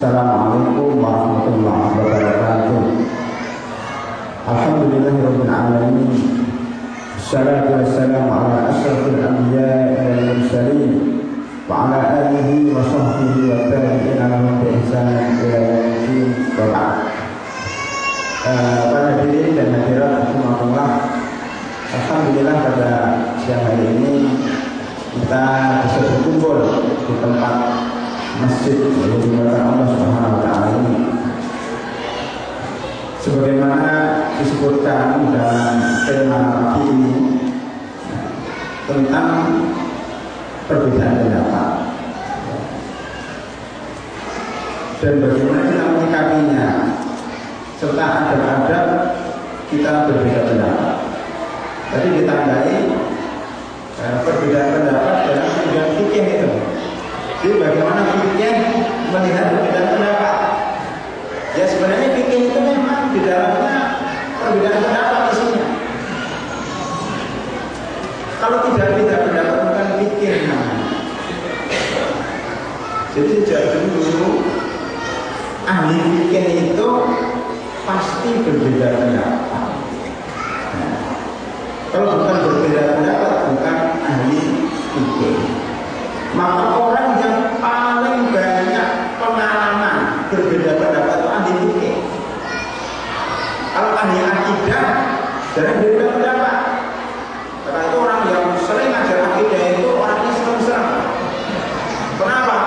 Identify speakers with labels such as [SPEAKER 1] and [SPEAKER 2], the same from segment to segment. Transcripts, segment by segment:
[SPEAKER 1] Assalamualaikum warahmatullahi wabarakatuh. Alhamdulillahirabbil alamin. Wassalatu wassalamu ala asyrafil anbiya'i wal mursalin wa ala alihi wa sahbihi wa tabi'ina lahum bi ihsanin ila yaumil din. Para hadirin dan hadirat rahimakumullah. Alhamdulillah pada siang hari ini kita bisa berkumpul di tempat masjid yang dimulakan Allah Subhanahu wa taala ini. Sebagaimana disebutkan dalam tema pagi ini tentang perbedaan pendapat dan bagaimana kita menyikapinya serta adab-adab kita berbeda pendapat. Tadi ditandai perbedaan pendapat dalam bidang fikih itu. Jadi bagaimana fikih melihat perbedaan pendapat? Ya sebenarnya fikih itu memang di dalamnya perbedaan pendapat isinya. Kalau tidak beda pendapat bukan fikih namanya. Jadi sejak dulu ahli fikih itu pasti berbeda pendapat. Nah, kalau bukan berbeda pendapat bukan ahli fikih. Maka orang yang paling banyak pengalaman berbeda pendapat itu ahli fikih. Kalau ahli akidah jarang berbeda pendapat. Karena itu orang yang sering ngajar akidah itu orangnya serem-serem. Kenapa?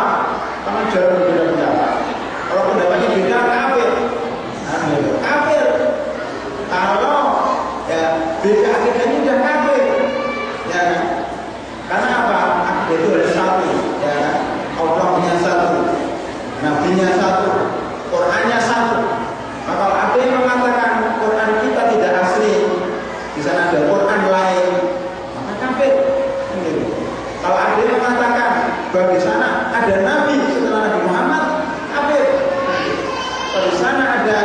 [SPEAKER 1] Karena jarang berbeda pendapat. Kalau pendapatnya beda kafir. Kafir. Kalau ya beda akidahnya udah kafir. Ya. Karena apa? Akidah itu ada satu, ya. Allahnya satu, Nabi-nya satu, Qurannya satu. Maka kalau ada yang mengatakan Quran kita tidak asli, di sana ada Quran lain, maka kafir. Kalau ada yang mengatakan bahwa di sana ada Nabi setelah Nabi Muhammad, kafir. Kalau di sana ada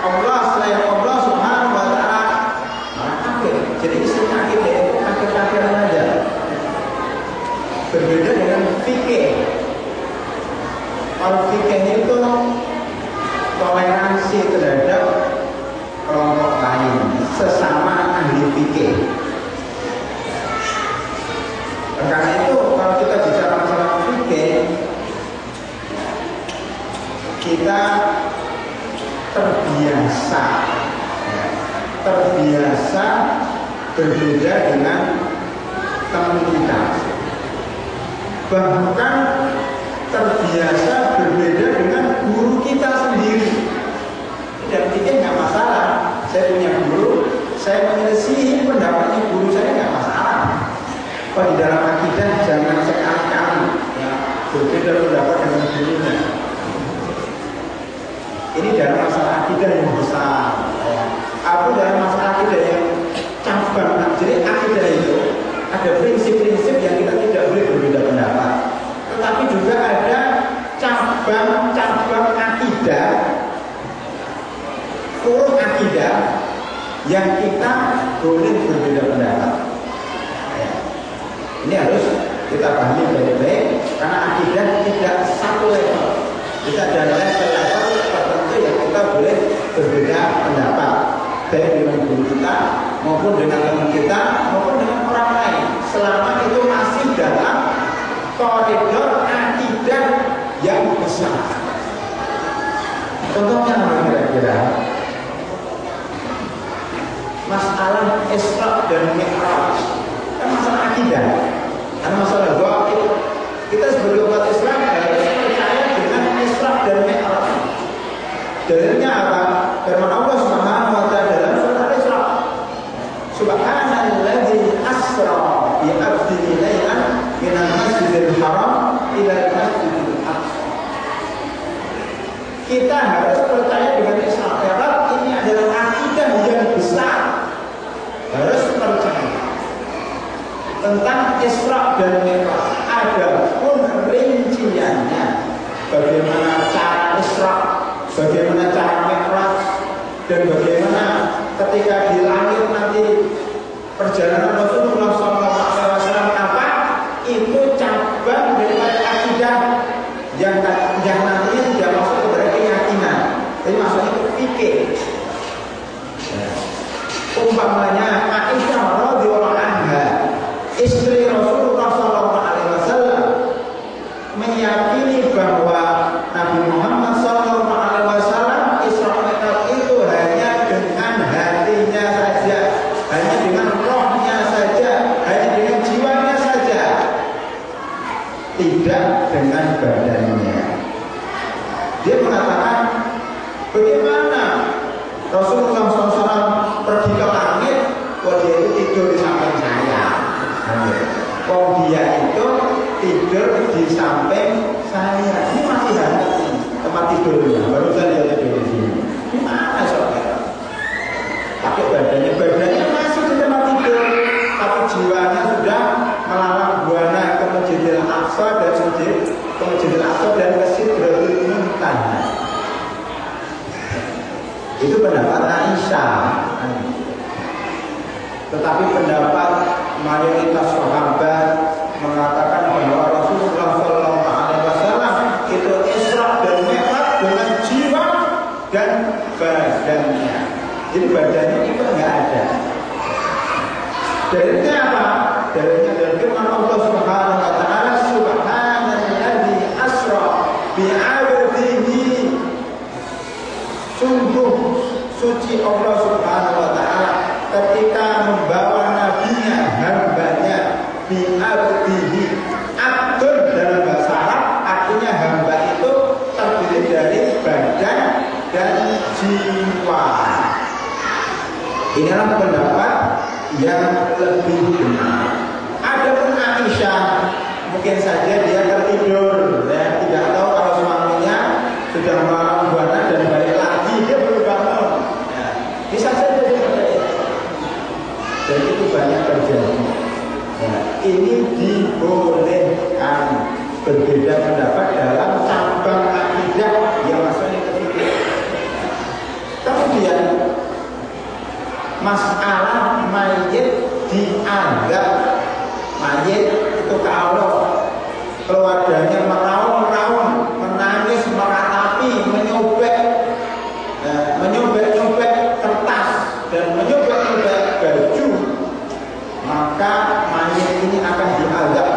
[SPEAKER 1] Allah selain Allah Subhanahu wa taala, maka kafir. Jadi isinya akidah itu kafir-kafiran aja. Berbeda dengan fikih. Kalau fikih itu toleransi terhadap kelompok lain sesama ahli fikih. Karena itu kalau kita bicara masalah fikih, kita terbiasa berbeda dengan teman kita. Bahkan terbiasa berbeda dengan guru kita sendiri. Dan pikir nggak masalah. Saya punya guru, saya menyelesaikan pendapatnya guru saya nggak masalah. Kalau di dalam akidah jangan sekali-kali ya, berbeda pendapat dengan gurunya. Ini dalam masalah akidah yang besar. Ya. Aku dalam masalah akidah yang cabang. Jadi akidah itu ada prinsip-prinsip yang kita tidak boleh berbeda pendapat. Tetapi juga ada cabang-cabang akidah, furuh akidah yang kita boleh berbeda pendapat. Ini harus kita pahami baik-baik karena akidah tidak satu level. Kita ada level-level tertentu yang kita boleh berbeda pendapat, baik dengan guru kita maupun dengan teman kita maupun dengan orang lain, selama itu masih dalam koridor akidah yang besar. Contohnya apa kira-kira? Masalah Isra dan Mi'raj kan masalah akidah, karena masalah gaib. Kita sebagai umat Islam harus percaya dengan Isra dan Mi'raj. Dalilnya apa? Firman Allah Subhanahu wa taala dalam surat Al-Isra. Subhanalladzi asra bi 'abdihi lailan minal masjidil haram ila masjidil aqsa. Kita harus percaya dengan Isra Mi'raj. Ini adalah akidah yang besar. Harus percaya tentang Isra dan Mi'raj. Adapun rinciannya, bagaimana cara Isra, bagaimana cara Mi'raj, dan bagaimana ketika di langit nanti perjalanan Rasulullah SAW apa, itu cabang dari akidah yang nantinya tidak masuk ke Dia mengatakan, bagaimana Rasulullah SAW pergi ke langit, kok dia itu tidur di samping saya? Kok dia itu tidur di samping saya? Ini masih ada tempat tidurnya, baru saya lihat tidur di sini. Gimana saudara? Pakai badannya masih di tempat tidur, tapi jiwanya sudah melalang buana ke Masjidil Aqsa dan ke Masjidil Aqsa dan ke Sidratul Muntaha. Itu pendapat Aisyah. Tetapi pendapat mayoritas sahabat mengatakan bahwa Rasulullah SAW itu Isra dan Mi'raj dengan jiwa dan badannya. Jadi badannya itu enggak ada. Dalilnya apa? Dalilnya dari firman Allah Subhanahu wa taala, subhanalladzi asra bi'abdihi. Sungguh suci Allah Subhanahu wa taala ketika membawa nabinya, hambanya, bi'abdihi. Abdun dalam bahasa Arab artinya hamba itu terdiri dari badan dan jiwa. Inilah pendapat yang lebih benar. Adapun Aisyah, mungkin saja dia tertidur, ya, tidak tahu kalau suaminya sudah malam buana dan balik lagi, dia baru bangun. Ya, bisa saja seperti itu. Dan itu banyak terjadi. Ya, ini dibolehkan berbeda pendapat dalam cabang akidah yang masuknya ke situ. Kemudian masalah mayit dianggap mayit itu kalau keluarganya meraung-raung, menangis, meratapi, menyobek kertas dan menyobek baju, maka mayit ini akan dianggap,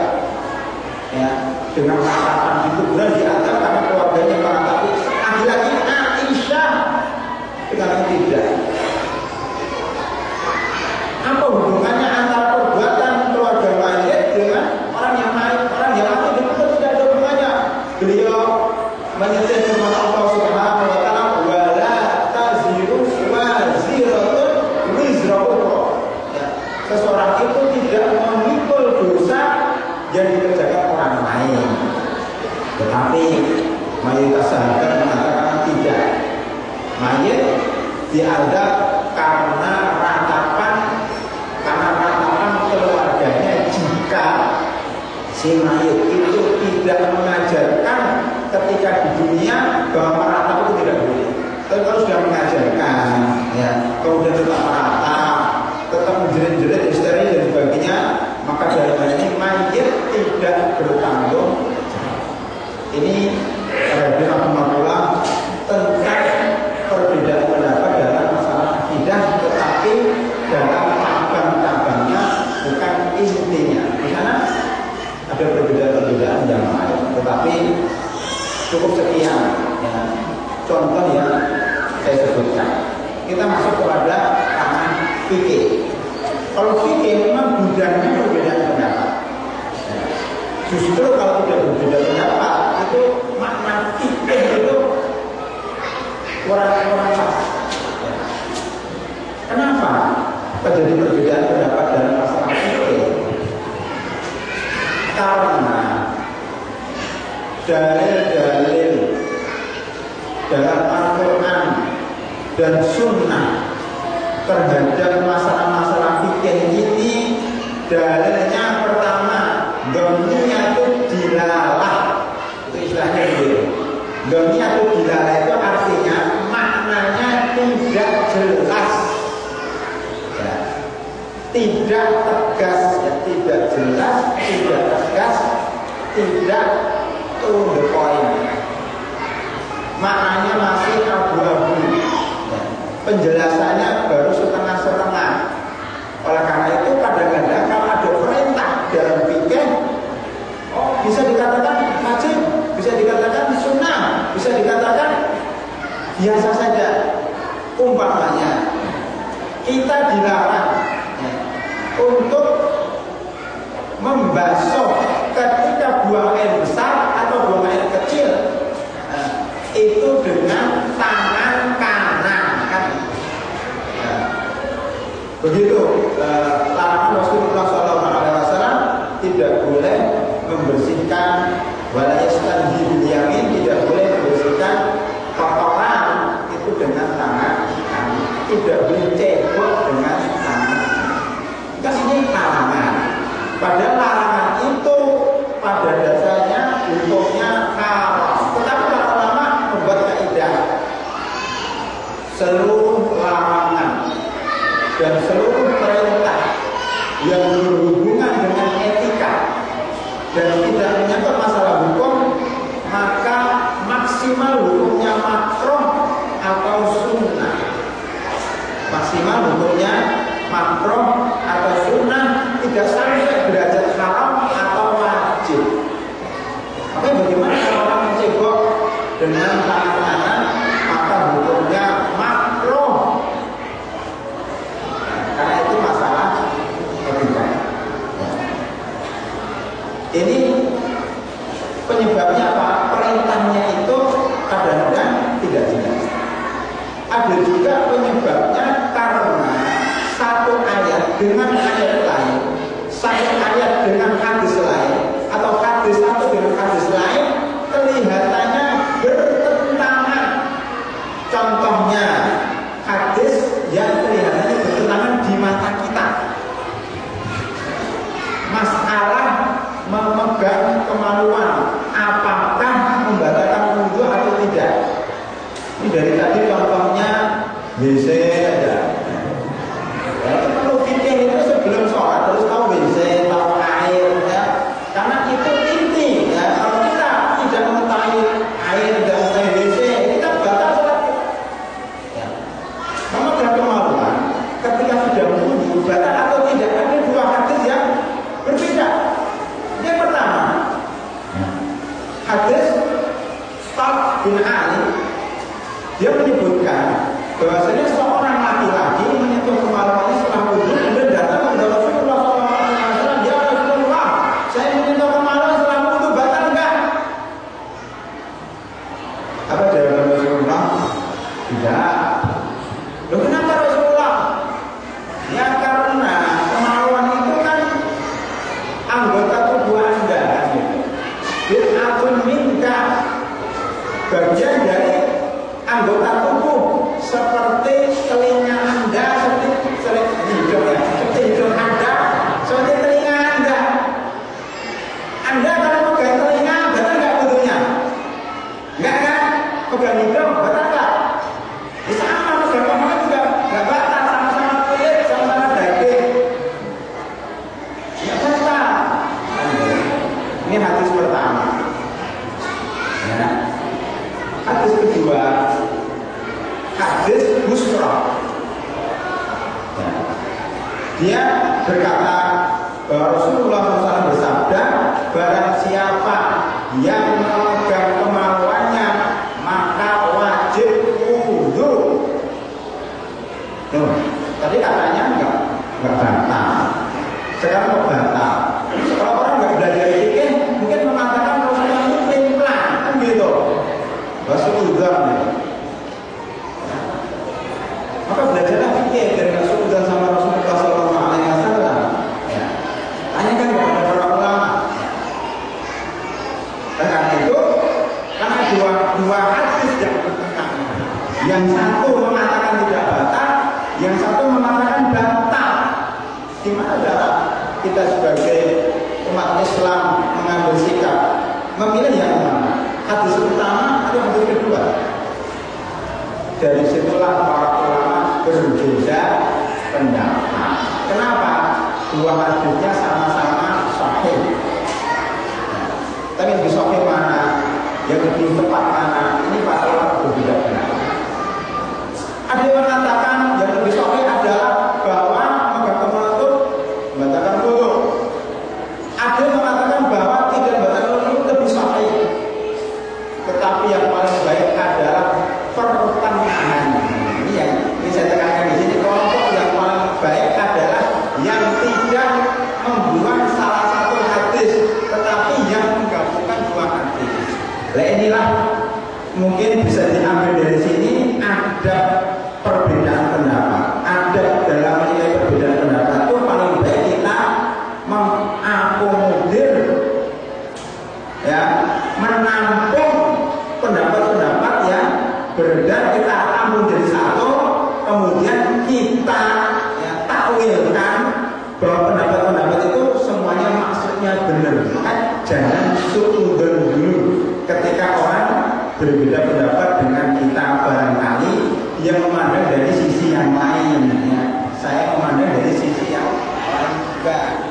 [SPEAKER 1] ya, dengan ratapan itu benar dianggap karena keluarganya meratapi. Lagi-lagi Aisyah dengan tidak. Apa hubungannya antara perbuatan keluarga mayit dengan orang yang mati? Orang yang mati dengan itu tidak ada hubungannya. Beliau menyetir firman Allah Subhanahu wa taala, wala taziru waziratun wizra ukhra. Seseorang itu tidak memikul dosa yang dikerjakan orang lain. Tetapi mayoritas sahabat mengatakan tidak. Mayit dianggap karena ratapan keluarganya, jika si mayit itu tidak mengajarkan ketika di dunia bahwa meratap itu tidak boleh. Tapi kalau sudah mengajarkan, ya, kemudian tetap meratap, tetap menjerit-jerit, histeri dan sebagainya, maka dalam hal ini mayit tidak bertanggung. Ini rahimahullah tentang perbedaan pendapat dalam masalah akidah, tetapi dalam cabang-cabangnya, bukan intinya. Di sana ada perbedaan-perbedaan yang lain, tetapi cukup sekian, ya, contoh yang saya sebutkan. Kita masuk kepada ranah fikih. Kalau fikih memang bidangnya perbedaan pendapat. Ya. Justru kalau tidak berbeda pendapat, itu makna fikih itu kurang pas. Ya. Kenapa terjadi perbedaan pendapat dalam masalah fikih? Karena dalil-dalil dalam Al-Quran dan Sunnah terhadap masalah-masalah fikih ini, dalilnya pertama, dunia itu dilalah. Itu istilahnya gitu. Dunia itu dilalah itu artinya maknanya tidak jelas, ya, tidak tegas, ya, tidak jelas, tidak tegas, tidak to the point. Maknanya masih abu-abu, ya. Penjelasannya baru setengah-setengah. Oleh karena itu kadang-kadang kalau ada perintah dalam fikih, oh, bisa dikatakan wajib, bisa dikatakan sunnah, bisa dikatakan biasa saja. Umpamanya kita dilarang, ya, untuk membasuh ketika buang air besar atau buang air kecil. Nah, itu dengan tangan kanan kan. Nah, begitu larangan Rasulullah SAW tidak boleh membersihkan walayastan bil yamin, tidak boleh membersihkan kotoran itu dengan tangan kanan, tidak boleh cebok dengan tangan kanan. Ini larangan. Padahal larangan itu pada dasarnya hukumnya haram. Tetapi para ulama membuat kaidah seluruh larangan dan seluruh perintah yang berhubungan dengan etika dan tidak menyangkut masalah hukum, maka maksimal hukumnya makruh atau sunnah. Maksimal hukumnya makruh atau sunnah, tidak sampai derajat haram atau wajib. Oke, bagaimana kalau orang mencebok dengan tangan kanan, maka hukumnya makruh. Karena itu masalah etika. Ini penyebabnya apa? Perintahnya itu kadang-kadang tidak jelas. Ada juga penyebabnya karena satu ayat dengan ayat lain, satu ayat dengan hadis lain, atau hadis satu dengan hadis lain kelihatannya bertentangan. Contohnya hadis yang kelihatannya bertentangan di mata kita, masalah memegang kemaluan apakah membatalkan wudhu atau tidak. Ini dari tadi contohnya WC aja. Ya, itu perlu fikih itu sebelum sholat terus tahu WC, tahu air ya. Karena itu inti ya. Kalau kita tidak mengetahui air, tidak mengetahui WC, kita batal sholat. Ya. Memegang kemaluan ketika sudah wudhu batal atau tidak, ada dua hadis yang berbeda. Yang pertama, hadis Sa'd bin Ali, dia menyebutkan bahwasanya seorang laki-laki menyentuh kemaluannya setelah wudhu kemudian datang kepada Rasulullah SAW. Ya Rasulullah, saya menyentuh kemaluan setelah wudhu, batal enggak? Apa jawaban Rasulullah? Tidak. Loh, kenapa Rasulullah? Ya karena kemaluan itu kan anggota tubuh Anda, bid'atun minka, bagian dari anggota tubuh, seperti telinga Anda, seperti hidung ya, seperti hidung Anda, seperti telinga Anda. Anda kalau pegang telinga, batal nggak wudhunya? Enggak kan? Pegang hidung, batal nggak? Ya sama, pegang kemaluan juga nggak batal, sama-sama kulit, sama-sama daging. Nggak batal. Ini hadis pertama. Ya. Hadis kedua, hadis Busra. Ya. Dia berkata bahwa Rasulullah SAW bersabda, barang siapa yang memegang kemaluannya maka wajib wudhu. Tadi katanya enggak batal, sekarang mau batal. Kalau orang nggak belajar fikih, mungkin mengatakan Rasulullah itu pelin-pelan, kan gitu. Rasulullah. Maka belajarlah fikih dari Rasulullah sama Rasulullah SAW. Ya. Tanyakan kepada para ulama. Karena itu, karena dua hadis yang bertentangan. Yang satu mengatakan tidak batal, yang satu mengatakan batal. Di mana cara kita sebagai umat Islam mengambil sikap, memilih yang mana? Hadis pertama atau hadis kedua? Dari situlah para ulama berbeda pendapat. Kenapa? Dua hadisnya sama-sama sahih. Tapi yang lebih sahih mana? Yang lebih tepat mana? Ini para ulama berbeda pendapat. Ada yang mengatakan yang lebih sahih adalah bahwa memegang kemaluan itu membatalkan wudhu. Ada yang mengatakan bahwa tidak membatalkan wudhu lebih sahih. Tetapi yang paling baik adalah pertengahan. Ini saya tekankan di sini. Kelompok yang paling baik adalah yang tidak membuang salah satu hadis, tetapi yang menggabungkan dua hadis. Nah inilah bisa diambil dari sini ada perbedaan pendapat, ada dalam menilai perbedaan pendapat itu paling baik kita mengakomodir, ya, menampung pendapat-pendapat yang beredar, kita tampung jadi satu, kemudian kita ya, takwilkan bahwa pendapat-pendapat itu semuanya maksudnya benar. Kan jangan suudzon dulu ketika orang berbeda pendapat dengan kita, barangkali dia memandang dari sisi yang lain, ya. Saya memandang dari sisi yang lain juga.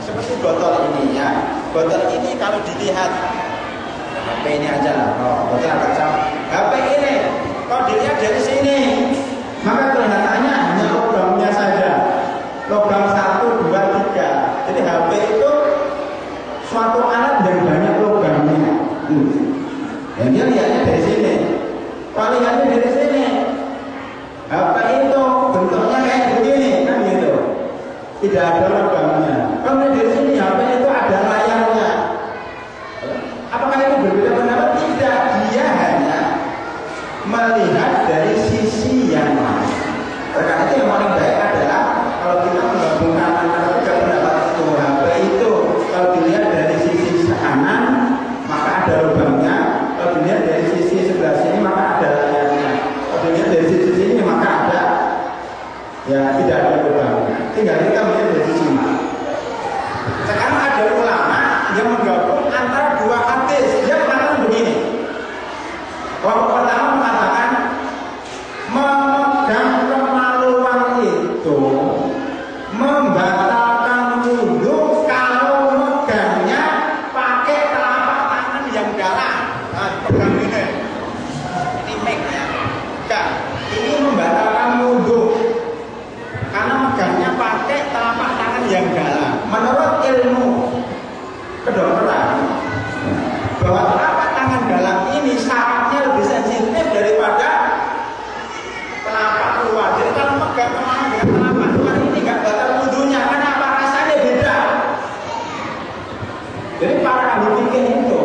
[SPEAKER 1] Seperti botol ini, ya. Botol ini kalau dilihat HP ini aja lah, botol kacang. HP ini kalau dilihat dari sini, maka kelihatannya hanya lubangnya saja, lubang 1, 2, 3. Jadi HP itu suatu alat yang banyak lubangnya. Dan dia lihatnya dari sini, kalau lihatnya dari sini, HP itu bentuknya kayak begini, kan gitu, tidak ada lubangnya. Kalau dari sini HP itu ada layarnya. Apakah itu berbeda pendapat? Tidak, dia hanya melihat dari sisi yang lain. Karena itu yang paling baik adalah kalau kita menggabungkan antara tiga pendapat itu, HP itu kalau dilihat dari sisi kanan maka ada lubangnya, kalau dilihat dari sisi sebelah sini maka ada layarnya, kalau dilihat dari sisi sini maka ada, ya, tidak ada lubangnya. Tinggal kita melihat dari sisi mana. Sekarang ada ulama yang menggabung antara dua hadis. Dia mengatakan begini. Kelompok pertama mengatakan memegang kemaluan itu membatalkan wudhu kalau megangnya pakai telapak tangan yang dalam. Nah, pegang ini mic-nya. Enggak, ini membatalkan wudhu karena megangnya pakai telapak tangan yang dalam. Menurut ilmu kedokteran, bahwa telapak tangan dalam ini syaratnya lebih sensitif daripada telapak luar. Jadi kalau megang kemana dengan telapak luar ini nggak batal wudhunya, karena apa? Rasanya beda. Jadi para ahli fikih itu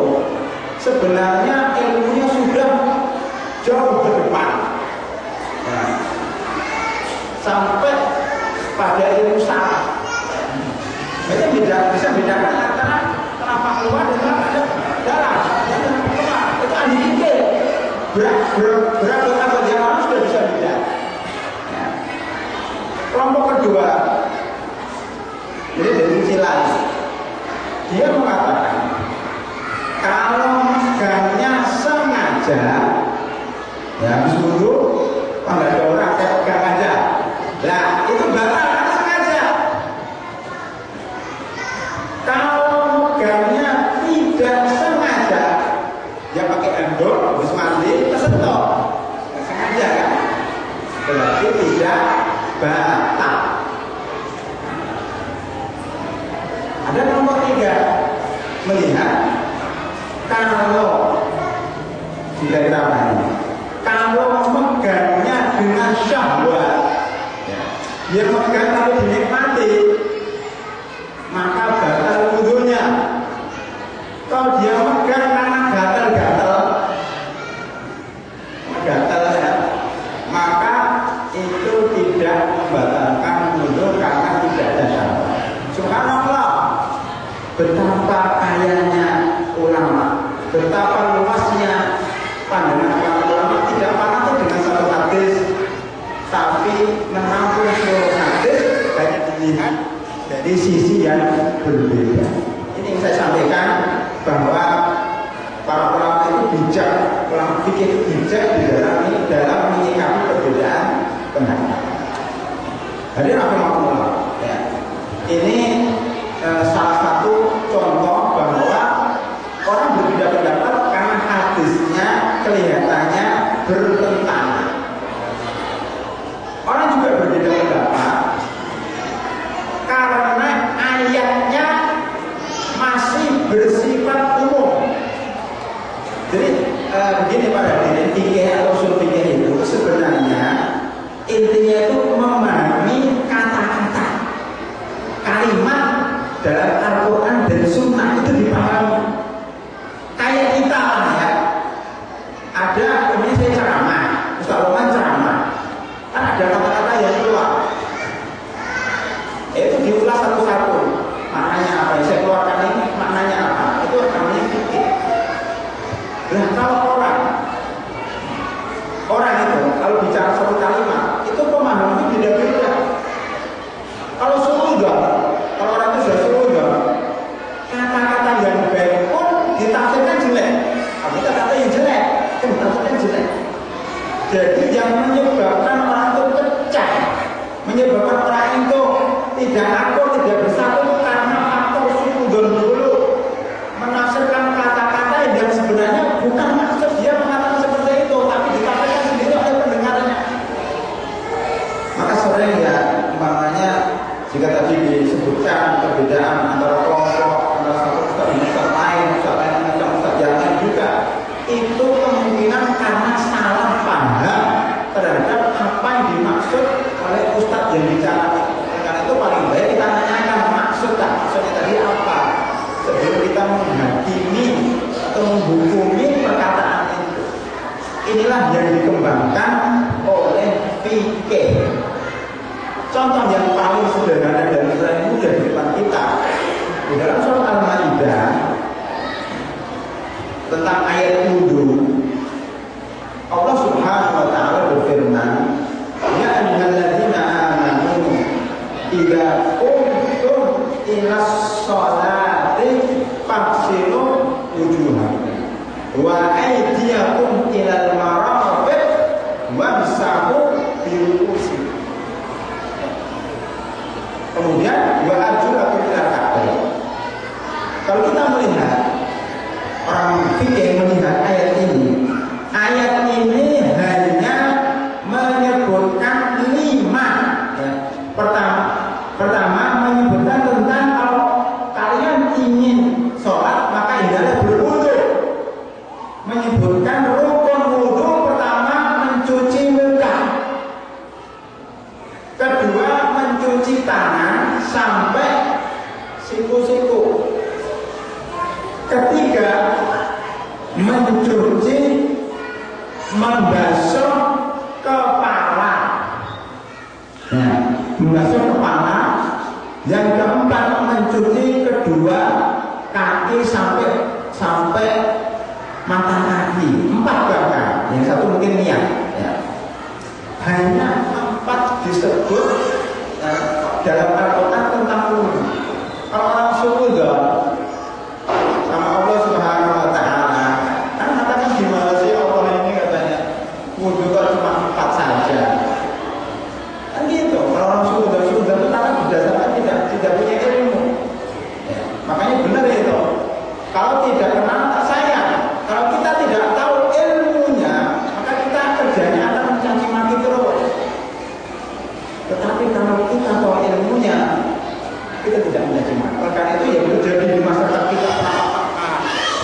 [SPEAKER 1] sebenarnya ilmunya sudah jauh ke depan, nah, sampai pada ilmu syaraf. Itu bisa bedakan antara telapak luar dan telapak dalam. Yang keluar itu ahli fikih. Berapa abad yang lalu sudah bisa beda. Ya. Kelompok kedua, jadi dari sisi lain, dia mengatakan kalau megangnya sengaja, ya habis wudhu, kalau ada orang kayak pegang aja, nah itu batal karena sengaja. Kalau megangnya tidak sengaja, dia pakai handuk, habis mandi, kesentuh, nggak sengaja kan? Berarti tidak batal. Ada nomor 3 melihat kalau tidak ditambah, kalau megangnya dengan syahwat, ya, dia megang tapi dinikmati, maka batal wudhunya. Kalau dia megang karena gatal-gatal, ya, maka itu tidak membatalkan wudhu karena tidak ada syahwat. Subhanallah, betapa kayanya ulama, betapa luasnya pandangan para ulama. Tidak pernah dengan satu hadis, tapi menampung seluruh hadis, hanya dilihat dari sisi yang berbeda. Ini yang saya sampaikan, bahwa para ulama itu bijak, ulama fikih itu bijak di dalam menyikapi perbedaan pendapat. Hadirin rahimakumullah, ya. Ini salah satu contoh bahwa orang berbeda pendapat karena hadisnya kelihatannya bertentangan. Orang juga berbeda pendapat karena ayatnya masih bersifat umum. Jadi begini para hadirin, fikih atau usul fikih itu sebenarnya intinya itu memahami kata-kata, kalimat dalam Al-Quran dan Sunnah itu dipahami. Kayak kita ya, ada saya ceramah, Ustaz Roman ceramah, kan ada kata-kata yang keluar. Itu diulas satu-satu. Maknanya apa? Yang saya keluarkan ini maknanya apa? Itu namanya fikih. Nah kalau orang itu kalau bicara satu kalimat itu pemahamannya beda-beda. Kalau suudon, kalau orang itu sudah suudon, kata-kata yang baik pun ditafsirkan jelek. Artinya kata yang jelek, itu ditafsirkan jelek. Jadi yang menyebabkan orang itu pecah, menyebabkan orang itu tidak akur, tidak bersatu karena faktor suudon dulu menafsirkan kata-kata yang sebenarnya bukan maksud dia mengatakan seperti itu, tapi ditafsirkan sendiri oleh pendengarnya. Maka sering ya, umpamanya jika tadi disebutkan perbedaan antara kelompok antara satu ustaz dengan ustaz lain dengan ustaz yang lain juga, itu kemungkinan karena salah paham terhadap apa yang dimaksud oleh ustaz yang bicara. Karena itu paling baik kita tanyakan maksudnya tadi apa sebelum kita menghakimi atau menghukumi perkataan itu. Inilah yang dikembangkan oleh fikih. Contoh yang paling sederhana dan paling mudah di depan kita di dalam surat Al-Maidah tentang ayat wudu. Allah Subhanahu wa taala berfirman, "Ya ayyuhalladzina amanu idza qumtum ilas sholati faghsilu wujuhakum wa aydiyakum ilal marafiq wamsahu bi ru'usikum." Kemudian wa arjulakum ilal ka'bayn. Kalau kita melihat orang fikih melihat ayat ini hanya menyebutkan 5 ya. Pertama menyebutkan tentang kalau kalian ingin sholat maka hendaklah berwudu. Menyebutkan rukun wudu pertama mencuci muka. Kedua mencuci tangan sampai siku-siku. Ketiga mencuci membasuh kepala. Nah, membasuh kepala. Yang keempat mencuci kedua kaki sampai mata kaki. 4 bahkan. Yang satu mungkin niat. Ya. Hanya 4 disebut dalam Al-Quran tentang wudu. Kalau orang suudzon sama Allah Subhanahu wa taala, kan katakan gimana sih Allah ini katanya wudu kok cuma 4 saja. Kan gitu. Kalau orang suudzon itu karena berdasarkan tidak punya ilmu. Ya, makanya benar itu. Kalau tidak kenal tak sayang. Kalau kita tidak tahu ilmunya, maka kita kerjanya akan mencaci maki terus. Tetapi kalau kita tahu ilmunya, kita tidak mencaci maki. Karena itu yang terjadi di masyarakat kita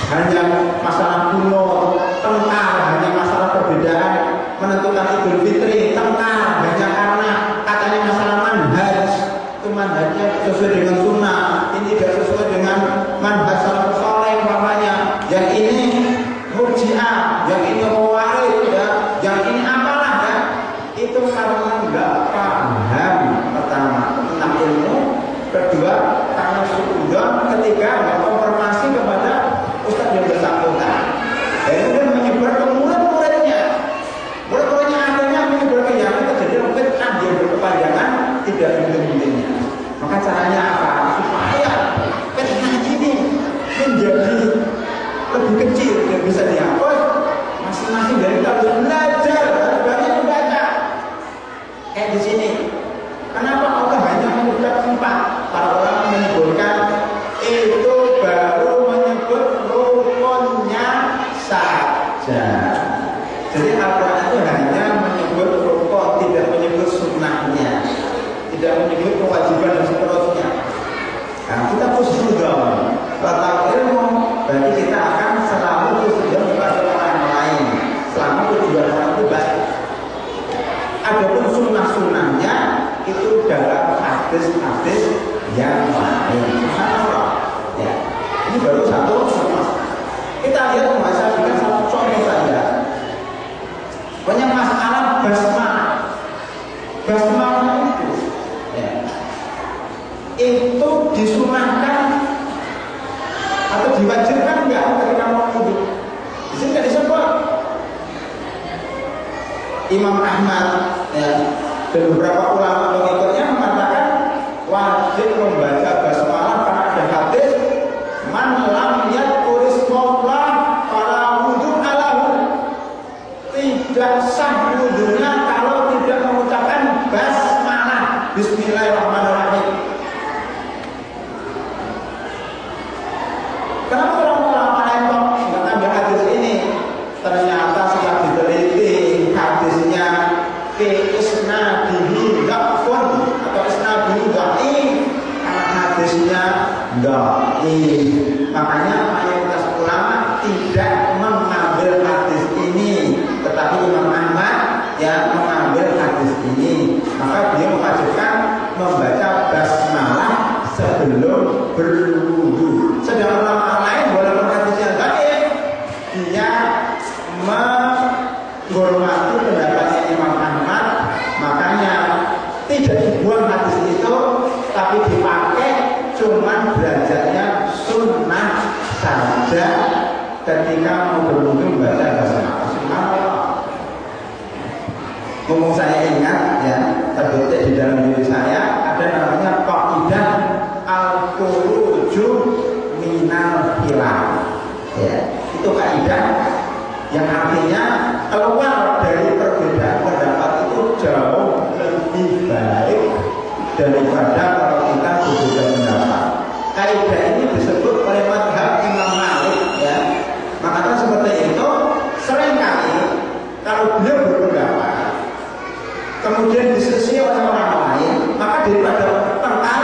[SPEAKER 1] hanya masalah kuno, tengkar, hanya masalah perbedaan menentukan Idul Fitri, tengkar hanya karena katanya masalah manhaj. Itu manhajnya sesuai dengan sunnah, ini tidak sesuai dengan manhaj salafus saleh umpamanya. Yang ini murji'ah, yang ini khawarij, ya, yang ini apalah ya. Itu karena enggak paham pertama tentang ilmu, kedua karena suudzon, ketiga enggak konfirmasi kepada ustaz yang bersangkutan. Dan kemudian menyebar ke murid-muridnya. Murid-muridnya akhirnya menyebar ke yang terjadi fitnah yang berkepanjangan tidak henti-hentinya. Maka caranya apa? Supaya fitnah ini menjadi lebih kecil dan bisa dihapus. Masing-masing dari kita harus belajar, harus banyak membaca. Kayak di sini. Kenapa Allah hanya menyebutkan 4? Para orang menyebutkan itu baru menyebut rukunnya saja. Jadi Al-Quran itu hanya menyebut rukun, tidak menyebut sunnahnya, tidak menyebut kewajiban dan seterusnya. Nah, kita husnudzon. Kalau tahu ilmu, berarti kita akan selalu husnudzon kepada orang lain selama tujuan orang itu baik. Adapun sunnah-sunnahnya itu dalam hadis-hadis yang lain. Subhanallah. Ya, ini baru satu. Kita lihat saya berikan satu contoh saja. Pokoknya masalah basmalah. Basmalah itu, ya, itu disunahkan atau diwajibkan enggak ketika mau wudhu? Di sini nggak disebut. Imam Ahmad, ya, dan beberapa ulama pengikutnya mengatakan wajib membaca basmalah karena ada hadis man lam yadkuris maullah fala wudhu alahu. Tidak sah wudhunya kalau tidak mengucapkan basmalah, bismillahirrahmanirrahim. Kenapa orang-orang lain kok nggak ngambil hadis ini? Ternyata setelah diteliti hadisnya ke isnadihi dhafun atau isnadihi dhaif, karena hadisnya dhaif. Makanya mayoritas ulama tidak mengambil hadis ini, tetapi Imam Ahmad yang mengambil hadis ini. Maka dia mewajibkan membaca basmalah sebelum berwudu. Sedangkan ulama lain walaupun hadisnya dhaif, dia menghormati pendapatnya Imam Ahmad, makanya tidak dibuang hadis itu, tapi dipakai, cuman belajarnya sunnah saja ketika mau berwudu membaca basmalah. Subhanallah. Ngomong saya ingat, ya, terdetik di dalam diri saya ada namanya qaidah al-khuruju minal khilaf. Ya, itu kaidah yang artinya keluar dari perbedaan pendapat itu jauh lebih baik daripada kalau kita berbeda pendapat. Kaidah ini disebut oleh mazhab Imam Malik, ya. Makanya seperti itu seringkali kalau beliau berpendapat kemudian diselisih oleh orang lain, maka daripada tengkar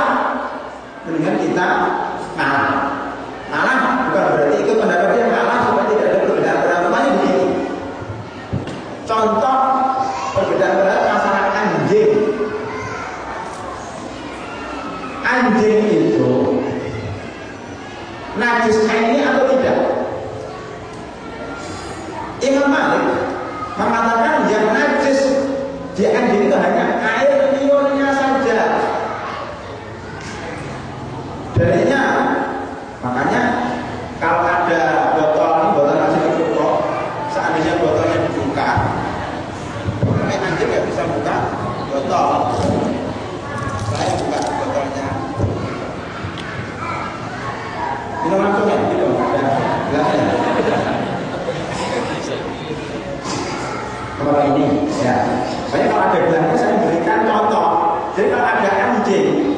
[SPEAKER 1] mendingan kita ngalah. Ngalah bukan berarti ikut pendapat dia, ngalah supaya tidak ada perbedaan pendapat. Makanya begini, contoh perbedaan pendapat masalah anjing. Anjing itu najis ini atau tidak? Imam Malik mengatakan yang najis di anjing itu hanya air liurnya saja. Darinya, makanya kalau ada botol nasi cukup, seandainya botolnya dibuka, anjing nggak bisa buka botol. Saya buka botolnya. Minum langsung ya, gitu. Gelasnya. Kalau ini, ya. Banyak kalau ada gelasnya saya berikan contoh. Jadi kalau ada anjing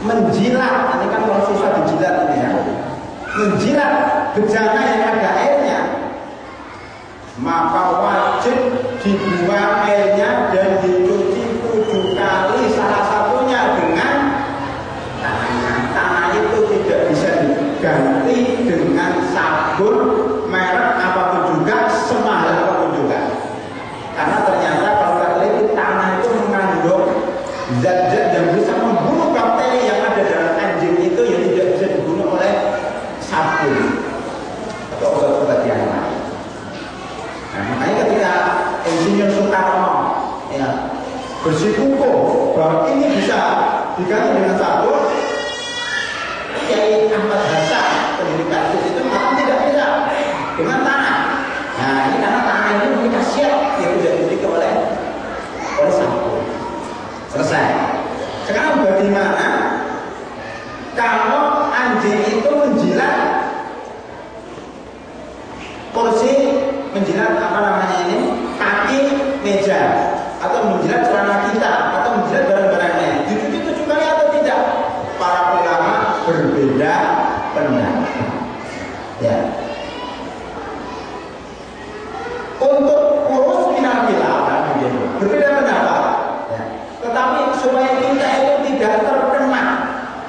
[SPEAKER 1] menjilat, ini kan kalau susah dijilat ini ya, menjilat bejana yang ada airnya, maka wajib dibuang airnya dan dicuci 7 kali, salah satunya dengan tangan. Tangan itu tidak bisa diganti dengan sabun merek apapun juga, semahal apapun juga. Karena ternyata kalau kita lihat tanah itu mengandung zat-zat yang bisa membunuh bakteri yang ada dalam anjing itu, yang tidak bisa dibunuh oleh sabun atau obat-obat yang lain. Nah, makanya ketika Insinyur Soekarno, ya, bersikukuh bahwa ini bisa diganti dengan sabun, Kiai Ahmad Hasan pendiri kasus itu mengatakan tidak bisa dengan tanah. Nah, ini karena tanah ini memiliki khasiat yang tidak dimiliki oleh sabun. Selesai. Sekarang bagaimana kalau anjing itu menjilat kursi, menjilat apa namanya ini, kaki meja, atau menjilat celana kita, atau menjilat barang-barangnya, dicuci 7 kali atau tidak? Para ulama berbeda pendapat. Ya. Untuk urus minal khilaf berbeda pendapat. Ya. Tetapi supaya kita itu tidak terkena,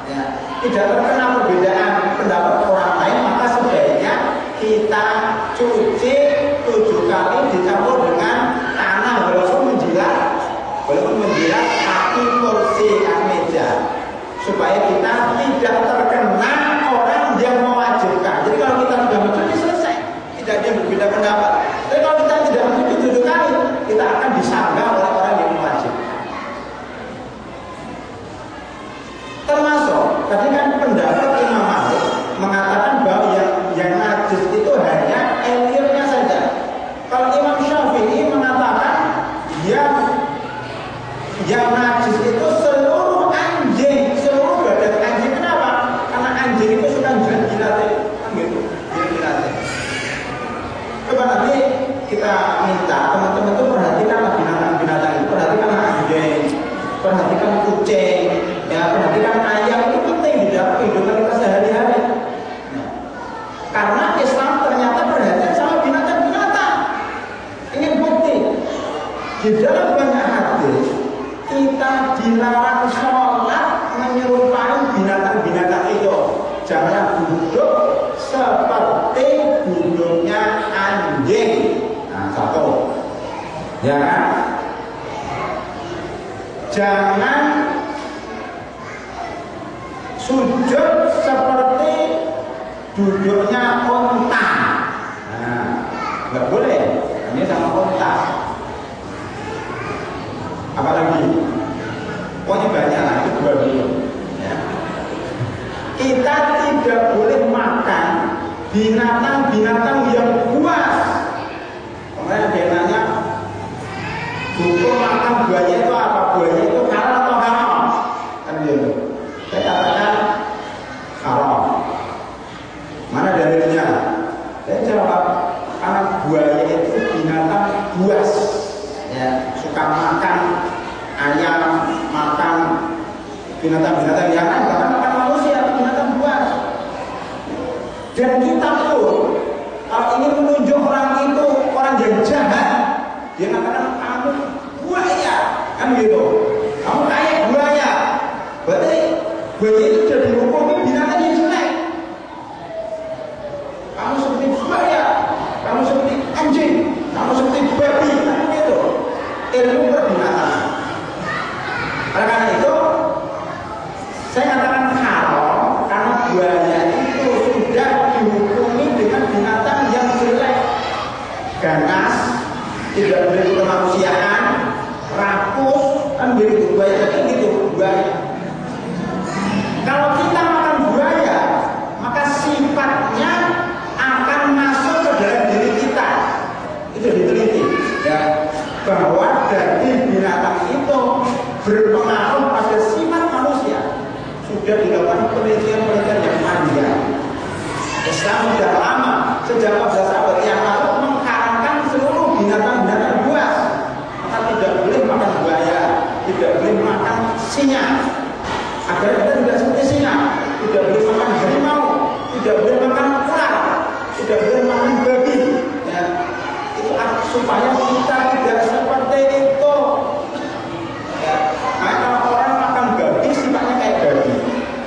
[SPEAKER 1] ya, tidak terkena perbedaan pendapat orang lain, maka sebaiknya kita cuci 7 kali dicampur dengan tanah, walaupun menjilat kaki kursi, kaki meja, supaya kita tidak terkena orang yang mewajibkan. Jadi kalau kita sudah mencuci selesai, tidak ada yang berbeda pendapat. Tapi kalau kita tidak mencuci 7 kali, di dalam banyak hadis kita dilarang sholat menyerupai binatang-binatang itu. Jangan duduk seperti duduknya anjing. Nah, satu. Ya kan? Jangan sujud seperti duduknya unta. Nah, nggak boleh. Ini sama unta. Apalagi? Pokoknya banyak lah, itu dua dulu. Ya. Kita tidak boleh makan binatang-binatang yang buas. Kemarin dia nanya, hukum makan buaya itu apa? Buaya itu halal atau haram? Kan gitu. Saya katakan haram. Mana dalilnya? Saya jawab, karena buaya itu binatang buas, ya, suka makan ayam, makan binatang-binatang yang lain, karena makan manusia, binatang buas. Dan kita pun kalau ingin menunjuk orang itu orang yang jahat, dia mengatakan kamu buaya, kan gitu. Kamu kayak buaya, berarti buaya itu sudah dihukumi binatang yang jelek. Kamu seperti buaya, kamu seperti anjing, kamu seperti babi, kan gitu. Ilmu perbinatangan. Oleh karena itu, saya katakan haram karena buaya itu sudah dihukumi dengan binatang yang jelek, ganas, tidak memiliki kemanusiaan, rakus, kan begitu. Buaya itu gitu, buaya. Kalau kita makan buaya, maka sifatnya akan masuk ke dalam diri kita. Itu diteliti, ya, bahwa daging binatang itu berpengaruh pada sifat manusia. Sudah dilakukan penelitian-penelitian yang panjang. Islam sudah lama, sejak pada sahabat yang lalu mengharamkan seluruh binatang-binatang buas. Maka tidak boleh makan buaya, tidak boleh makan singa. Agar kita tidak seperti singa, tidak boleh makan harimau, tidak boleh makan ular, tidak boleh makan babi. Ya, itu supaya kita tidak seperti itu. Ya, kalau orang makan babi sifatnya kayak babi,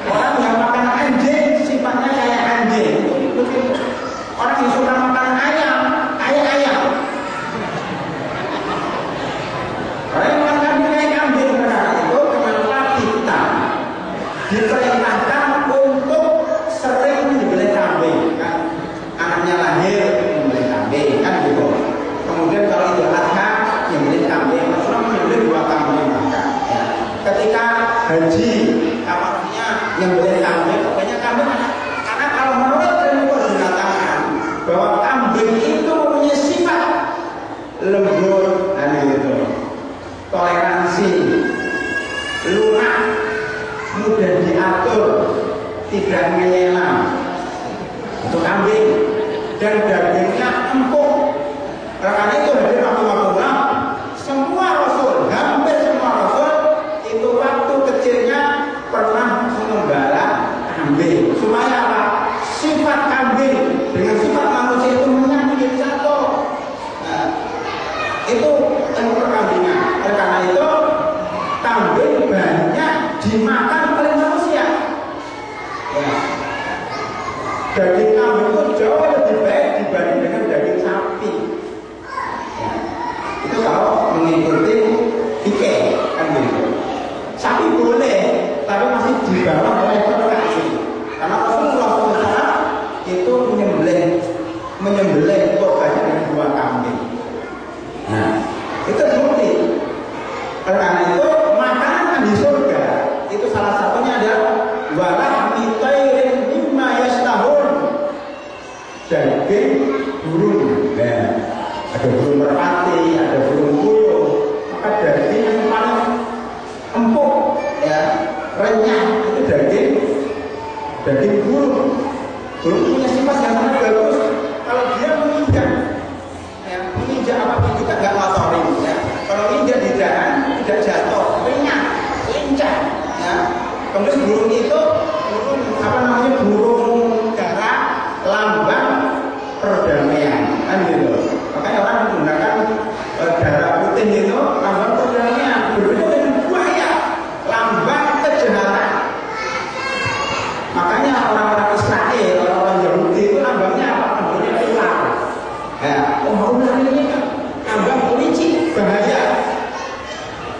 [SPEAKER 1] orang yang makan anjing sifatnya kayak anjing. Begitu. Orang yang suka makan ayam kayak ayam. Orang yang makan kambing kayak kambing. Karena itu kenapa kita diperintahkan untuk sering menyembelih kambing, kan? Anaknya lahir menyembelih kambing, kan gitu. Kemudian kalau Idul Adha menyembelih kambing, Rasulullah menyembelih 2 kambing bahkan. Ya. Ketika haji, apalagi menyembelih kambing, pokoknya kambing karena kalau menurut ilmu perbinatangan bahwa kambing itu punya sifat lembut, dan gitu, toleransi, lunak, mudah diatur, tidak menyelam. Itu kambing, dan dagingnya empuk. Karena itu hadir makhluk-makhluk, semua rasul, hampir semua rasul itu waktu kecilnya pernah mengembala kambing. Supaya apa? Sifat kambing dengan sifat manusia itu menyatu jadi satu. Nah, itu ilmu perkambingan. Karena itu kambing banyak dimakan oleh manusia. Ya. Daging kambing itu jauh lebih baik dibanding dengan daging sapi. Ya. Itu kalau mengikuti fikih, kan gitu. Sapi boleh, tapi masih di bawah level kaki. Karena Rasulullah SAW itu menyembelih korbannya dengan 2 kambing. Nah, itu bukti. Karena itu makanan di surga itu salah satunya adalah walahmi tairin mimma yashtahun, daging burung. Nah, ada burung merpati, ada burung puyuh. Maka daging yang paling empuk, ya, renyah itu daging bahaya.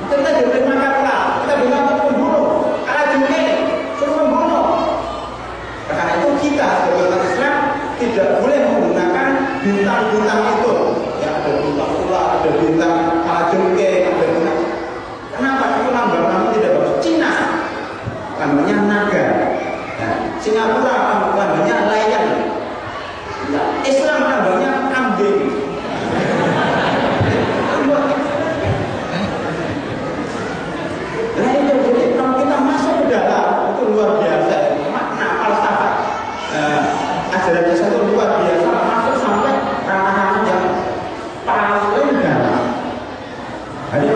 [SPEAKER 1] Kita tidak boleh makan ular, kita boleh untuk membunuh. Kalau jumlah suruh membunuh. Karena itu kita sebagai umat Islam tidak boleh menggunakan bintang-bintang itu. Ya, ada bintang ular, ada bintang kalajengking, ada bintang. Kenapa? Itu lambang tidak bagus. Cina, lambangnya naga. Nah, Singapura lambangnya lion. Nah, Islam lambangnya kambing. Nah itu jadi kalau kita masuk ke dalam itu luar biasa makna falsafah ajaran Islam itu luar biasa masuk sampai ranah-ranah yang paling dalam. Jadi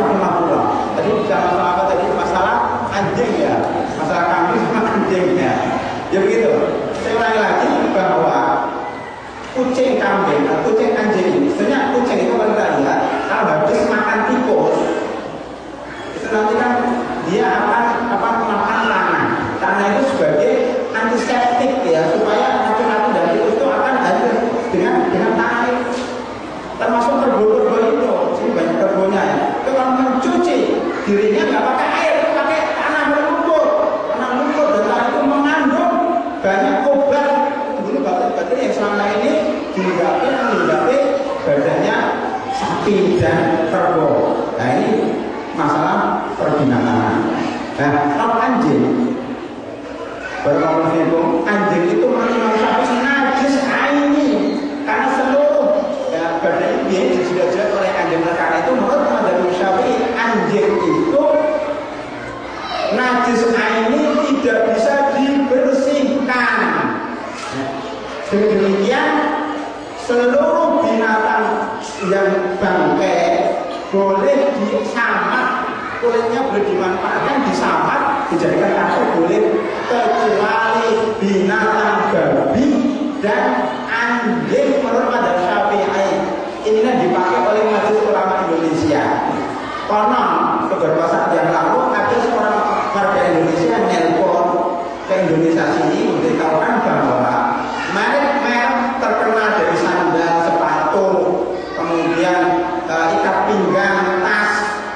[SPEAKER 1] tadi bicara masalah apa tadi? Masalah anjing ya, masalah kambing sama anjingnya. Ya begitu. Saya ulangi lagi bahwa kucing kambing atau kucing anjing ini, sebenarnya kucing itu kalau kita lihat kalau habis makan tikus itu nanti kan dia akan makan tanah itu sebagai antiseptik ya supaya racun-racun dari itu akan hancur dengan tanah itu. Termasuk kerbau-kerbau itu, sini banyak kerbaunya ya. Itu kalau mencuci dirinya nggak pakai air, itu pakai tanah lumpur dan tanah itu mengandung banyak obat dulu bakteri yang selama ini menghinggapi badannya sapi dan kerbau. Nah ini masalah perbinatangan. Nah kalau anjing berkomunikasi anjing itu menurut sapi najis aini karena seluruh badan dia dijilat-jilat oleh anjing. Karena itu menurut Madzhab Syafi'i anjing itu najis aini tidak bisa dibersihkan. Demikian seluruh binatang yang bangkai boleh disamak, kulitnya boleh dimanfaatkan, disamak, dijadikan kasur boleh, kecuali binatang babi dan anjing menurut Madzhab Syafi'i. Inilah dipakai oleh Majelis Ulama Indonesia. Karena beberapa saat yang lalu ada seorang warga Indonesia yang nelpon ke Indonesia sini memberitahukan bahwa merek terkenal dari sandal, sepatu, kemudian ikat pinggang, tas,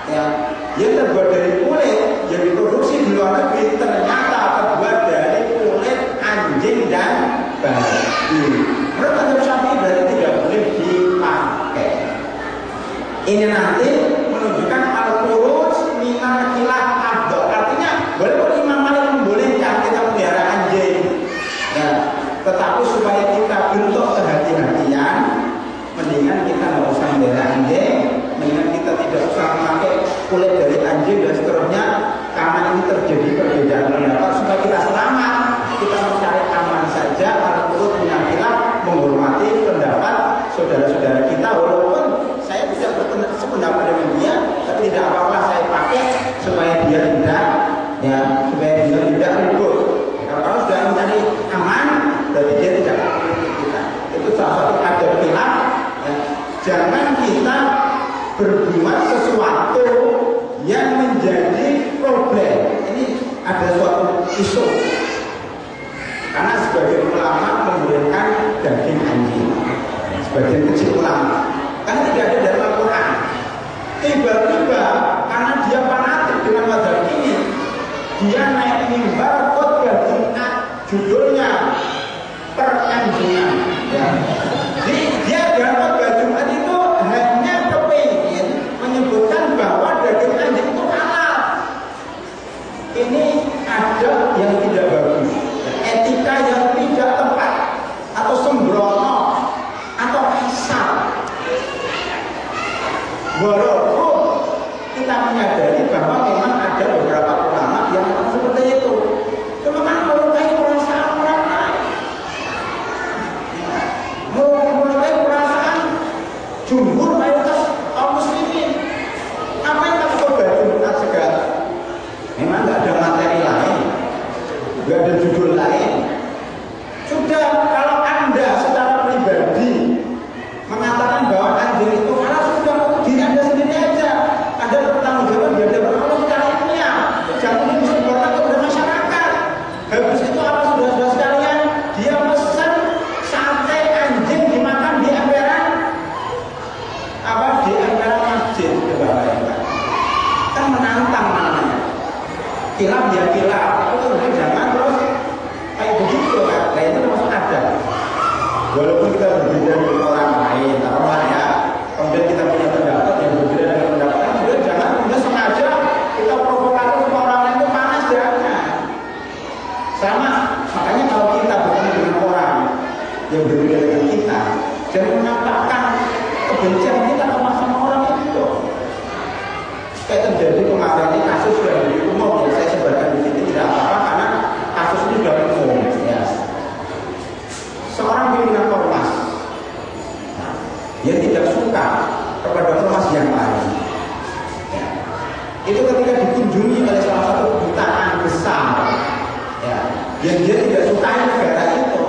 [SPEAKER 1] ya, yang terbuat dari kulit yang diproduksi di luar negeri ternyata terbuat dari kulit anjing dan babi. Menurut Madzhab Syafi'i berarti tidak boleh dipakai. Ini nanti menunjukkan al-khuruj minal khilaf afdal. Artinya boleh Imam Malik membolehkan kita melihara anjing. Nah, tetapi supaya kita bentuk kehati-hatian, mendingan kita nggak usah melihara anjing, mendingan kita tidak usah memakai kulit dari anjing dan seterusnya, karena ini terjadi perbedaan pendapat. Supaya kita selamat, kita mencari aman saja, al-khuruj minal khilaf, menghormati pendapat saudara-saudara kita. Walaupun saya tidak sependapat dengan dia, tapi tidak apa-apa saya pakai supaya dia tidak ribut. Kalau sudah mencari aman, berarti dia tidak mengikuti kita. Itu salah satu adab khilaf. Ya. Jangan kita berbuat sesuatu yang menjadi problem. Ini ada suatu isu. Karena sebagian ulama membolehkan daging anjing, sebagian kecil ulama. Karena tidak ada dalam Al-Quran. Tiba-tiba karena dia fanatik dengan mazhab ini, dia naik mimbar khotbah Jumat, judulnya peranjingan. Ya. Jadi dia dalam khotbah Jumat itu hanya kepingin menyebutkan bahwa daging anjing itu halal. Ini ada yang tidak bagus, etika yang tidak tepat, atau sembrono, atau kasar. Walaupun kita menyadari bahwa memang ada beberapa ulama yang seperti itu. Cuma kan melukai perasaan orang lain, melukai perasaan jumhur mayoritas kaum muslimin. Apa yang kita coba Jumat segala? Memang nggak ada materi lain, nggak ada judul lain. Sudah kalau Anda secara pribadi mengatakan bahwa anjing itu halal, sudah diri Anda sendiri aja. Anda bertanggung jawab di hadapan Allah secara ilmiah. Jangan disebarkan kepada masyarakat. Kilaf ya kilaf, tapi kemudian jangan terus kayak begitu kan. Nah itu termasuk adab. Walaupun kita berbeda dengan orang lain, taruhlah ya, kemudian kita punya pendapat yang berbeda dengan pendapat, kemudian jangan kemudian sengaja kita provokatif sama orang lain itu panas, jangan. Sama, makanya kalau kita bertemu dengan orang yang berbeda dengan kita, jangan menampakkan kebencian kita sama orang itu. Kayak terjadi kemarin ini kasus yang umum yang saya sebarkan di sini tidak apa-apa karena kasus ini sudah umum. Ya. Seorang pimpinan ormas dia tidak suka kepada ormas yang lain. Ya. Itu ketika dikunjungi oleh salah satu kedutaan besar, ya, yang dia tidak sukai negara itu,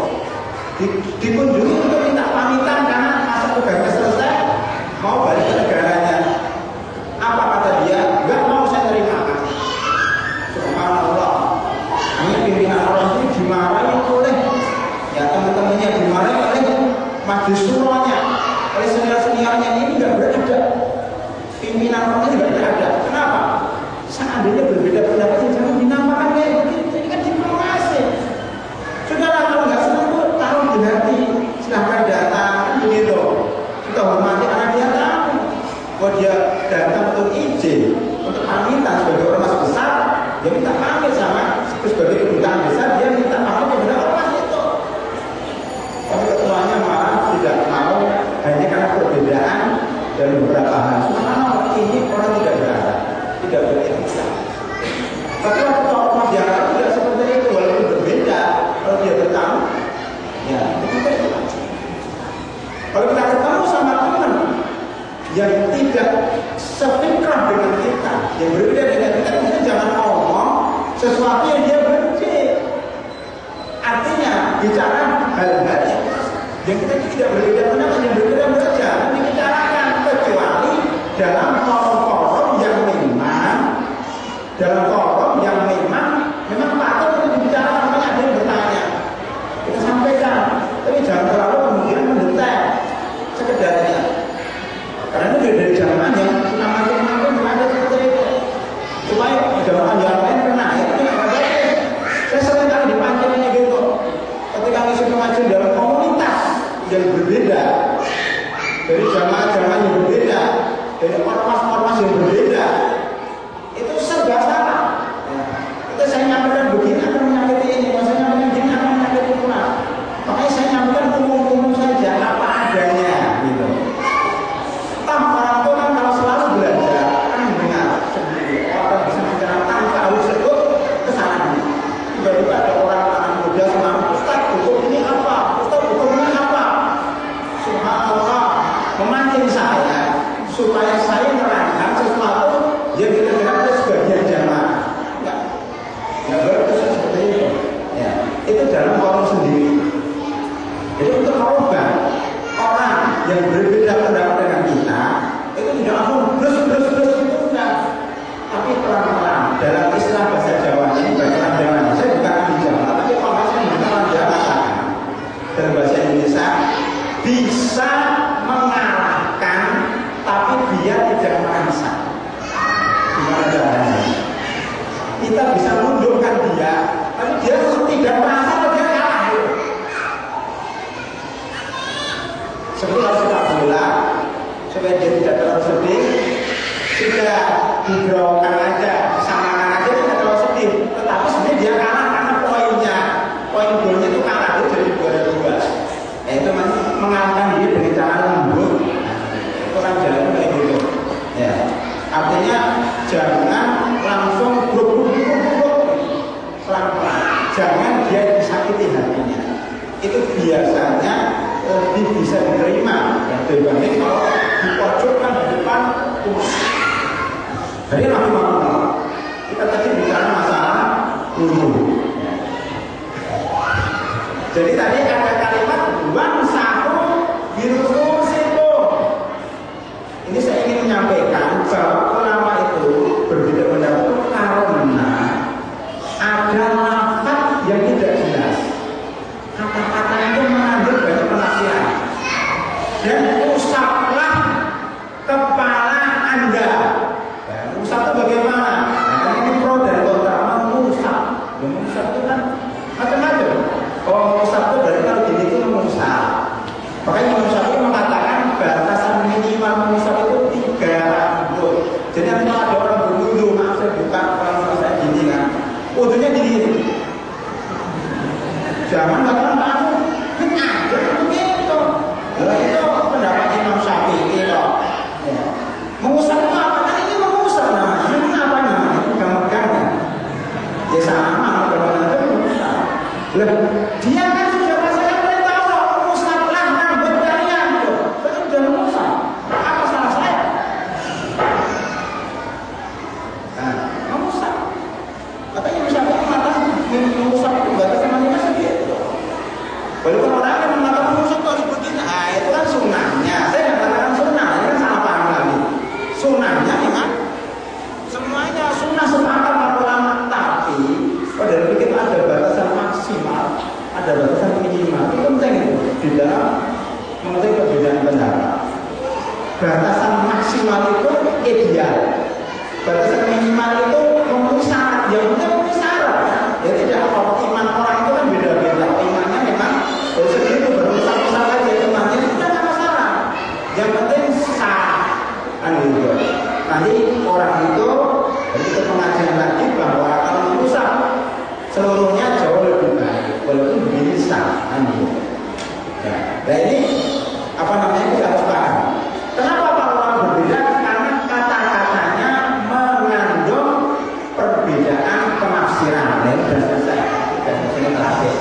[SPEAKER 1] dikunjungi untuk minta pamitan karena masa tugasnya selesai, mau balik ke negaranya. Apa kata dia? Enggak mau saya terima. Subhanallah. Ini pimpinan orang itu dimarahi oleh ya teman-temannya, dimarahi oleh majelis suronya, oleh senior-seniornya. Ini enggak berada. Pimpinan orang itu enggak berada. Kenapa? Seandainya berbeda pendapat jangan dinamakan kayak begitu. Ini kan diplomasi. Sudahlah kalau nggak senang tuh taruh di hati. Silahkan datang begitu. Kita hormati anak dia tahu. Kalau dia datang untuk izin, untuk pamitan sebagai ormas besar, dia minta pamit sama sebagai kedutaan besar, dia minta pamit kepada ormas itu. Tapi ketuanya malah tidak mau hanya karena perbedaan dan beberapa hal. Subhanallah, ini orang tidak berada, tidak beretika. Tapi waktu ormas yang lain tidak seperti itu, walaupun berbeda. Kalau dia bertamu, ya itu beda. Kalau kita ketemu sama teman yang tidak sepikrah dengan kita, yang berbeda dengan kita, kita jangan ngomong sesuatu yang dia benci. Artinya bicara hal-hal yang kita tidak berbeda pendapat, yang berbeda jangan dibicarakan kecuali dalam forum-forum yang memang patut untuk dibicarakan. Makanya ada yang bertanya, kita sampaikan, tapi jangan terlalu kemudian mendetek sekedarnya. Karena itu dari zaman yang nama-nama ada seperti itu. Supaya jamaah yang lain kena, itu tidak bagus. Saya sering kali dipancingnya gitu. Ketika ngisi pengajian dalam komunitas yang berbeda, dari jamaah-jamaah yang berbeda, dari ormas-ormas yang berbeda, itu serba salah. Itu saya nyampaikan begini akan menyakiti ini, kalau saya nyampaikan begini akan menyakiti kurang. Makanya saya nyampaikan umum-umum saja, apa adanya, gitu. Orang itu kan kalau selalu belajar kan mendengar sendiri, orang bisa bicara tanpa harus sebut kesalahan. Tiba-tiba ada orang anak muda sama Ustaz, hukum ini apa? Ustaz, hukum ini apa? Subhanallah, memancing saya supaya saya menerangkan sesuatu yang diterangkan oleh sebagian jamaah. Enggak bagus seperti itu. Ya, itu dalam forum sendiri. Jadi untuk merubah orang yang berbeda pendapat dengan kita itu tidak langsung terus itu enggak, tapi pelan-pelan. Dalam istilah bahasa Jawa ini, bahasa Jawa saya bukan ahli Jawa, tapi kalau saya menggunakan Jawa dalam bahasa Indonesia bisa mengalahkan, tapi dia tidak merasa. Gimana caranya? Kita bisa menundukkan dia, tapi dia tidak merasa dia kalah. Seperti kalau sepak bola, supaya dia tidak terlalu sedih, sudah diberaukan aja, disamakan aja, tidak terlalu sedih. Tetapi sebenarnya dia kalah karena poin golnya itu kalah, dia jadi 2-2. Itu mengalahkan dia dengan cara lembut. Itu kan jalan kayak gitu. Ya, artinya jangan langsung buruk, pelan-pelan. Jangan dia disakiti hatinya. Itu biasanya lebih bisa diterima ya, dibanding kalau dipojokkan di depan umat. Jadi kita tadi bicara masalah guru. Jadi tadi ada kalimat wamsahu biruusikum. Ini saya ingin menyampaikan bahwa ulama itu berbeda pendapat karena ada lafaz yang tidak jelas. Kata-kata itu mengandung banyak penafsiran. Dan usaplah kepala Anda. Usap itu bagaimana? Nah, ini pro dan kontra. di dalam mengerti perbedaan pendapat. Batasan maksimal itu ideal, batasan minimal itu memenuhi syarat. Yang penting memenuhi syarat. Ya tidak apa-apa, iman orang itu kan beda-beda. Imannya memang segitu berusaha saja imannya itu tidak masalah. Yang penting sah. Gitu. Nanti orang itu begitu pengajian lagi bahwa kalau merusak seluruhnya jauh lebih baik, walaupun begini sah. Gitu. Nah ini apa namanya kita harus paham. Kenapa para ulama berbeda? Karena kata-katanya mengandung perbedaan penafsiran. Dan sudah selesai. Dan ini terakhir.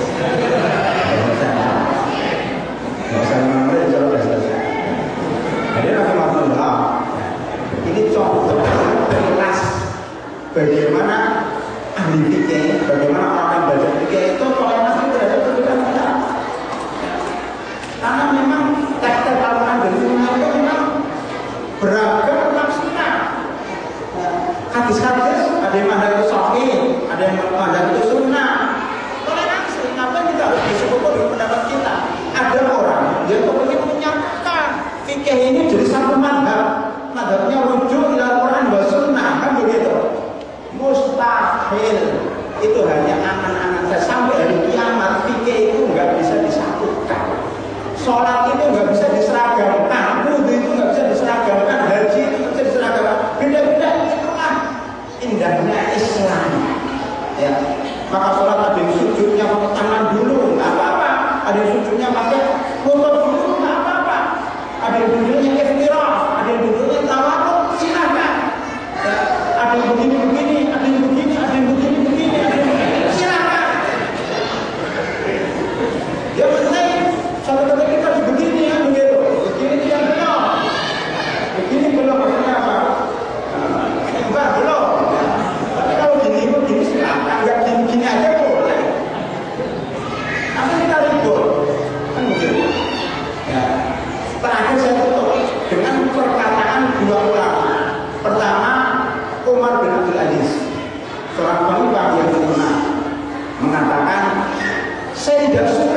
[SPEAKER 1] Nggak usah mengambil, sudah selesai. Jadi rahimahullah. Ini contoh kelas bagaimana ahli fikih, bagaimana orang yang belajar fikih itu toleransi terhadap perbedaan pendapat. Karena memang teks-teks Al-Quran dan Sunnah itu memang beragam penafsiran. Hadis-hadis ada yang mandang itu sahih, ada yang mandang itu sunnah. Toleransi, kenapa kita harus bersyukur dengan pendapat kita? Ada orang dia tuh ingin menyatakan fikih ini jadi satu madhab. Madhabnya rujuk ila Quran wa sunnah, kan begitu. Mustahil. Itu hanya angan-angan saya. Sampai hari kiamat fikih itu nggak bisa disatukan. Sholat itu nggak bisa diseragamkan, wudhu itu nggak bisa diseragamkan, haji itu nggak bisa diseragamkan. Beda-beda, itulah indahnya Islam. Ya, maka sholat ada yang sujudnya pakai tangan dulu, nggak apa-apa. Ada yang sujudnya pakai lutut dulu, nggak apa-apa. Ada yang duduknya iftirah, ada yang duduknya tawarruk, silakan. Ya, ada yang begini-begini, ada yang begini, ada yang begini-begini, ada yang begini, silakan. Ya penting. Satu kita begini ya begitu, begini yang belum, begini belum maksudnya apa? Enggak belum. Tapi kalau begini silakan, nggak gini aja boleh. Nanti kita ribut, kan begitu. Ya. Terakhir saya tutup dengan perkataan dua ulama. Pertama Umar bin Abdul Aziz, seorang khalifah yang terkenal, mengatakan saya tidak suka